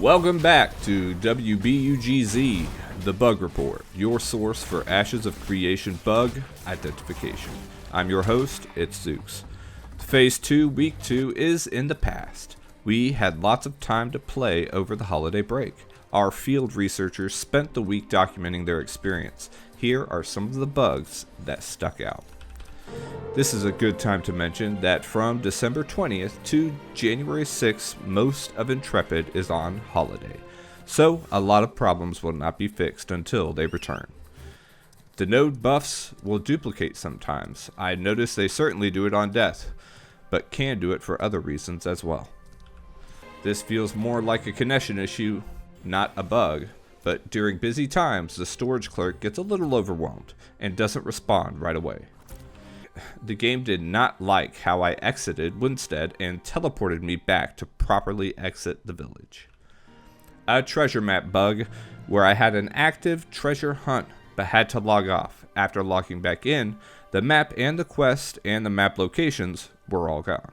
Welcome back to WBUGZ, the Bug Report, your source for Ashes of Creation bug identification. I'm your host, it's Zooks. Phase 2, Week 2 is in the past. We had lots of time to play over the holiday break. Our field researchers spent the week documenting their experience. Here are some of the bugs that stuck out. This is a good time to mention that from December 20th to January 6th, most of Intrepid is on holiday, so a lot of problems will not be fixed until they return. The node buffs will duplicate sometimes. I noticed they certainly do it on death, but can do it for other reasons as well. This feels more like a connection issue, not a bug, but during busy times the storage clerk gets a little overwhelmed and doesn't respond right away. The game did not like how I exited Winstead and teleported me back to properly exit the village. A treasure map bug where I had an active treasure hunt but had to log off. After logging back in, the map and the quest and the map locations were all gone.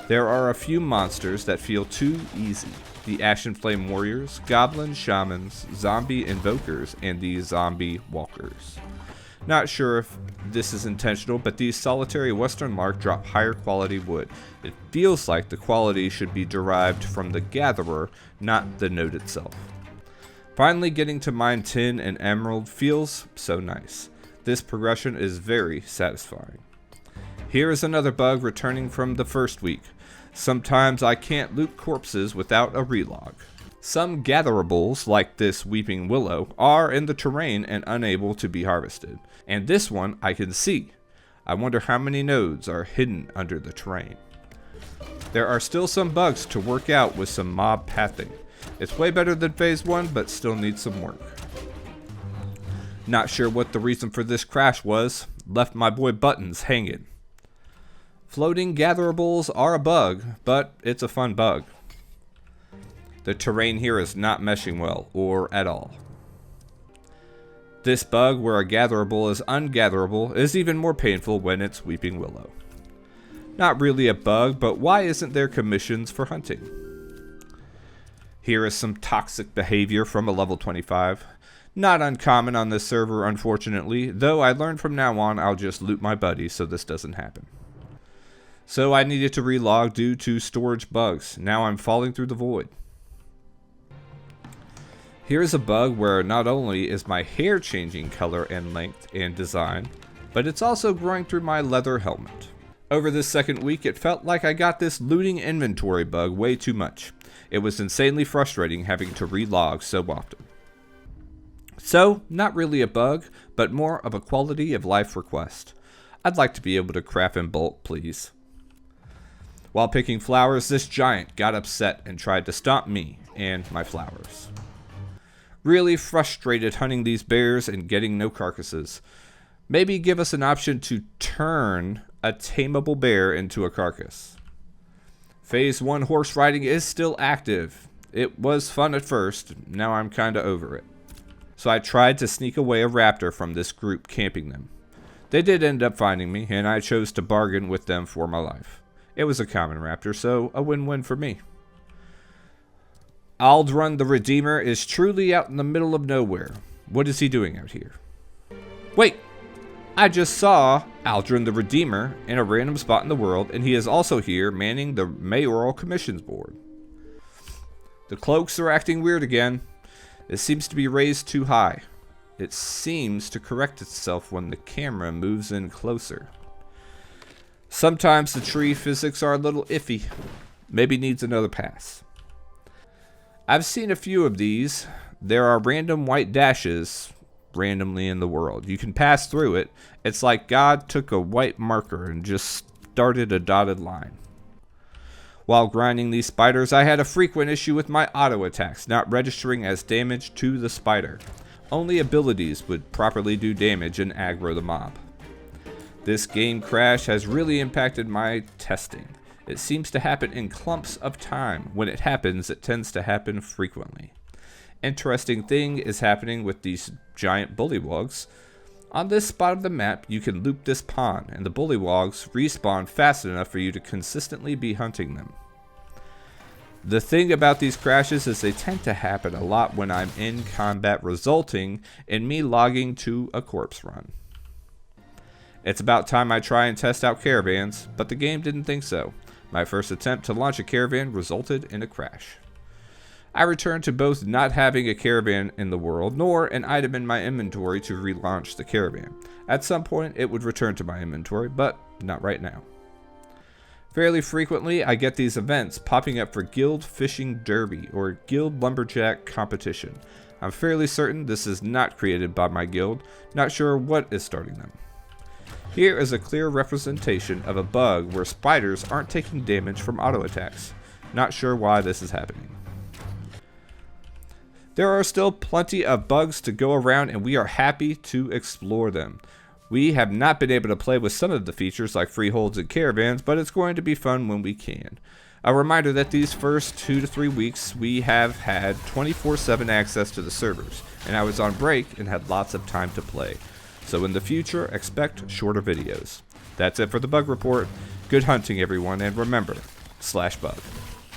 There are a few monsters that feel too easy. The Ashen Flame Warriors, Goblin Shamans, Zombie Invokers, and the Zombie Walkers. Not sure if this is intentional, but these solitary Western Lark drop higher quality wood. It feels like the quality should be derived from the gatherer, not the node itself. Finally getting to mine tin and emerald feels so nice. This progression is very satisfying. Here is another bug returning from the first week. Sometimes I can't loot corpses without a relog. Some gatherables, like this Weeping Willow, are in the terrain and unable to be harvested. And this one I can see. I wonder how many nodes are hidden under the terrain. There are still some bugs to work out with some mob pathing. It's way better than phase 1, but still needs some work. Not sure what the reason for this crash was. Left my boy Buttons hanging. Floating gatherables are a bug, but it's a fun bug. The terrain here is not meshing well, or at all. This bug where a gatherable is ungatherable is even more painful when it's Weeping Willow. Not really a bug, but why isn't there commissions for hunting? Here is some toxic behavior from a level 25. Not uncommon on this server, unfortunately, though I learned from now on I'll just loot my buddies so this doesn't happen. So I needed to relog due to storage bugs. Now I'm falling through the void. Here's a bug where not only is my hair changing color and length and design, but it's also growing through my leather helmet. Over this second week, it felt like I got this looting inventory bug way too much. It was insanely frustrating having to relog so often. So, not really a bug, but more of a quality of life request. I'd like to be able to craft in bulk, please. While picking flowers, this giant got upset and tried to stomp me and my flowers. Really frustrated hunting these bears and getting no carcasses. Maybe give us an option to turn a tameable bear into a carcass. Phase 1 horse riding is still active. It was fun at first, now I'm kinda over it. So I tried to sneak away a raptor from this group camping them. They did end up finding me, and I chose to bargain with them for my life. It was a common raptor, so a win-win for me. Aldrun the Redeemer is truly out in the middle of nowhere. What is he doing out here? Wait! I just saw Aldrun the Redeemer in a random spot in the world, and he is also here manning the mayoral commissions board. The cloaks are acting weird again. It seems to be raised too high. It seems to correct itself when the camera moves in closer. Sometimes the tree physics are a little iffy. Maybe needs another pass. I've seen a few of these. There are random white dashes randomly in the world. You can pass through it. It's like God took a white marker and just started a dotted line. While grinding these spiders, I had a frequent issue with my auto attacks not registering as damage to the spider. Only abilities would properly do damage and aggro the mob. This game crash has really impacted my testing. It seems to happen in clumps of time. When it happens, it tends to happen frequently. Interesting thing is happening with these giant bullywugs. On this spot of the map, you can loop this pond, and the bullywugs respawn fast enough for you to consistently be hunting them. The thing about these crashes is they tend to happen a lot when I'm in combat, resulting in me logging to a corpse run. It's about time I try and test out caravans, but the game didn't think so. My first attempt to launch a caravan resulted in a crash. I returned to both not having a caravan in the world, nor an item in my inventory to relaunch the caravan. At some point it would return to my inventory, but not right now. Fairly frequently, I get these events popping up for Guild Fishing Derby or Guild Lumberjack Competition. I'm fairly certain this is not created by my guild, not sure what is starting them. Here is a clear representation of a bug where spiders aren't taking damage from auto attacks. Not sure why this is happening. There are still plenty of bugs to go around and we are happy to explore them. We have not been able to play with some of the features like freeholds and caravans, but it's going to be fun when we can. A reminder that these first 2 to 3 weeks we have had 24/7 access to the servers, and I was on break and had lots of time to play. So in the future, expect shorter videos. That's it for the bug report. Good hunting everyone, and remember, /bug.